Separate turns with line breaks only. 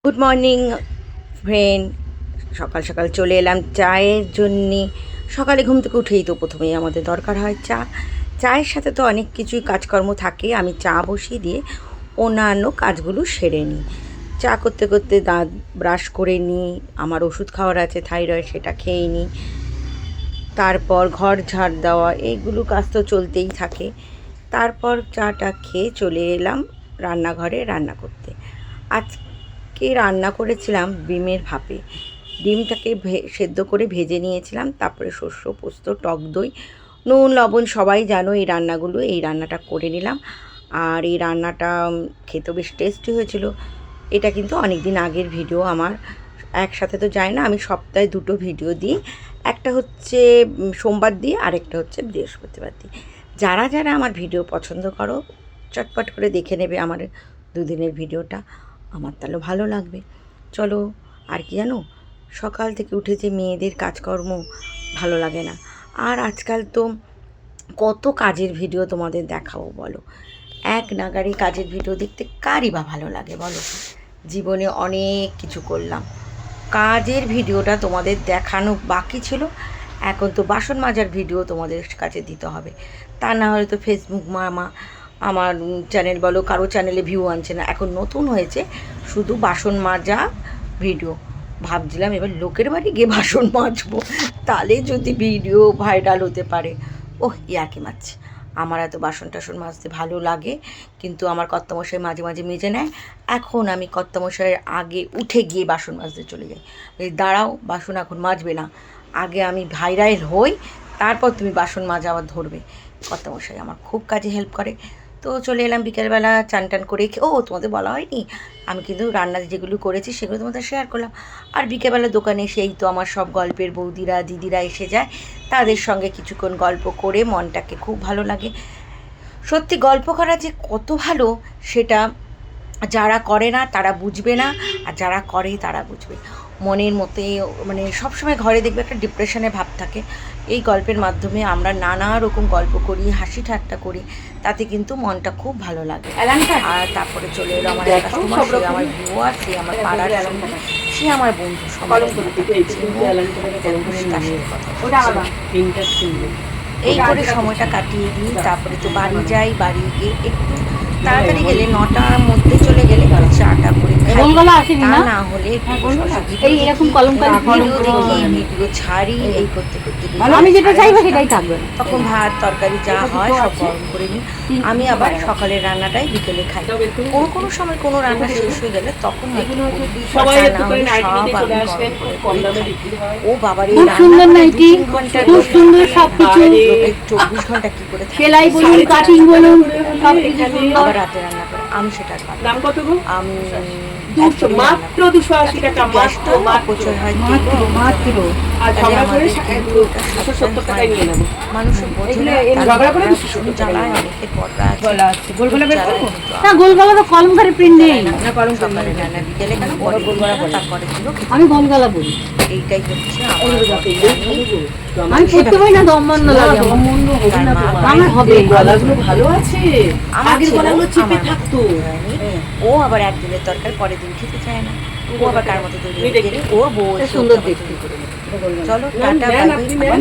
Good morning friend. সকাল সকাল চলে এলাম চায়ের জন্যে। সকালে ঘুম থেকে উঠেই তো প্রথমেই আমাদের দরকার হয় চা। চায়ের সাথে তো অনেক কিছুই কাজকর্ম থাকে। আমি চা বসিয়ে দিয়ে অন্যান্য কাজগুলো সেরে নিই। চা করতে করতে দাঁত ব্রাশ করে নিই, আমার ওষুধ খাওয়ার আছে থাইরয়েড, সেটা খেয়ে নিই। তারপর ঘর ঝাড় দেওয়া, এইগুলো কাজ তো চলতেই থাকে। তারপর চাটা খেয়ে চলে এলাম রান্নাঘরে রান্না করতে। আজকে রান্না করেছিলাম ডিমের ভাপে। ডিমটাকে সেদ্ধ করে ভেজে নিয়েছিলাম, তারপরে শস্য পোস্ত, টক দই, নুন লবণ, সবাই জানো এই রান্নাগুলো। এই রান্নাটা করে নিলাম। আর এই রান্নাটা খেতেও বেশ টেস্টি হয়েছিল। এটা কিন্তু অনেক দিন আগের ভিডিও আমার, একসাথে তো যায় না। আমি সপ্তাহে দুটো ভিডিও দিই, একটা হচ্ছে সোমবার দিই, আরেকটা হচ্ছে বৃহস্পতিবার দিই। যারা যারা আমার ভিডিও পছন্দ করো চটপট করে দেখে নেবে আমার দুদিনের ভিডিওটা, আমার তাহলে ভালো লাগবে। চলো, আর কি জানো, সকাল থেকে উঠে যে মেয়েদের কাজকর্ম ভালো লাগে না। আর আজকাল তো কত কাজের ভিডিও তোমাদের দেখাবো বলো, এক নাগাড়ি কাজের ভিডিও দেখতে কারই বা ভালো লাগে বলো। জীবনে অনেক কিছু করলাম, কাজের ভিডিওটা তোমাদের দেখানো বাকি ছিল। এখন তো বাসন মাজার ভিডিও তোমাদের কাছে দিতে হবে, তা না হলে তো ফেসবুক মামা আমার চ্যানেল বলো কারো চ্যানেলে ভিউ আনছে না। এখন নতুন হয়েছে শুধু বাসন মাজা ভিডিও। ভাবছিলাম এবার লোকের বাড়ি গিয়ে বাসন মাজবো, তাহলে যদি ভিডিও ভাইরাল হতে পারে। ওহ, ইয়ার্কি মারছে। আমার এত বাসন টাসন মাজতে ভালো লাগে, কিন্তু আমার কর্তামশাই মাঝে মাঝে মেজে নেয়। এখন আমি কর্তামশাইয়ের আগে উঠে গিয়ে বাসন মাজতে চলে যাই। দাঁড়াও, বাসন এখন মাজবে না, আগে আমি ভাইরাল হই, তারপর তুমি বাসন মাজা আবার ধরবে। কর্তামশাই আমার খুব কাজে হেল্প করে। তো চলে এলাম বিকেলবেলা, চান টান করে। ও তোমাদের বলা হয়নি, আমি কিন্তু রান্না যেগুলো করেছি সেগুলো তোমাদের শেয়ার করলাম। আর বিকেলবেলা দোকানে সেই তো আমার সব গল্পের বৌদিরা দিদিরা এসে যায়, তাদের সঙ্গে কিছুক্ষণ গল্প করে মনটাকে খুব ভালো লাগে। সত্যি গল্প করা যে কত ভালো সেটা যারা করে না তারা বুঝবে না, আর যারা করে তারা বুঝবে। মনের মতে মানে সবসময় ঘরে দেখবে একটা ডিপ্রেশনের ভাব থাকে। এই গল্পের মাধ্যমে আমরা নানা রকম গল্প করি, হাসি ঠাট্টা করি, তাতে কিন্তু মনটা খুব ভালো লাগে। আর তারপরে চলে এলো আমার একটা সময়, সে আমার ভিউয়ার, সে আমার পাড়ার সঙ্গে, সে আমার বন্ধু, সবাই এই করে সময়টা কাটিয়ে দিই। তারপরে তো বাড়ি যাই, বাড়ি গিয়ে একটু তাড়াতাড়ি গেলে 9টার মধ্যে চলে গেলে চাটা করে তা না হলে ভিডিও দেখি, ভিডিও ছাড়ি, এই করতে করতে
আমি যেটা চাইবো সেটাই থাকবে।
তখন ভাত তরকারি যা হয় সব গরম করে নিই। আমি আবার সকালের রান্নাটাই বিকেলে খাই। কোনো কোনো সময় কোনো রান্না শেষ হয়ে গেলে তখন ও বাবার এই
সুন্দর নাইটি, খুব সুন্দর সবকিছু,
24 ঘন্টা কি করে
সেলাই বলুন, কাটিং বলুন, সব
আবার রাতে রান্না করে। আমি সেটা
দাম কত গো?
আমি
মাত্র 280 টাকা,
প্রচুর হয়
মাত্র।
আর ঝগড়া করে 170 টাকায় নিয়ে নেবো।
মানুষের বোঝে না,
ঝগড়া করে
শুধু জ্বালায়, অনেকের পর্দা আছে।
গোলগলা বের করবো না, গোলগলা তো কলম করে প্রিন্ট নেই
না, কলম সকালে না, বিকেলে কেন বড় গোলগলা তারপরে ছিল।
আমি গোলগলা বলি,
এইটাই হচ্ছে
আমি পড়তে পারি না, দমবন্ধ লাগে আমার হবে।
গলাগুলো ভালো আছে, আগের গলাগুলো চেপে থাকতো।
ও আবার একদিনের তরকারি পরের দিন খেতে চায় না, ও আবার কার মতো তৈরি ওর বউ
সুন্দর দেখতে।
চলো টাটা, বাই বাই।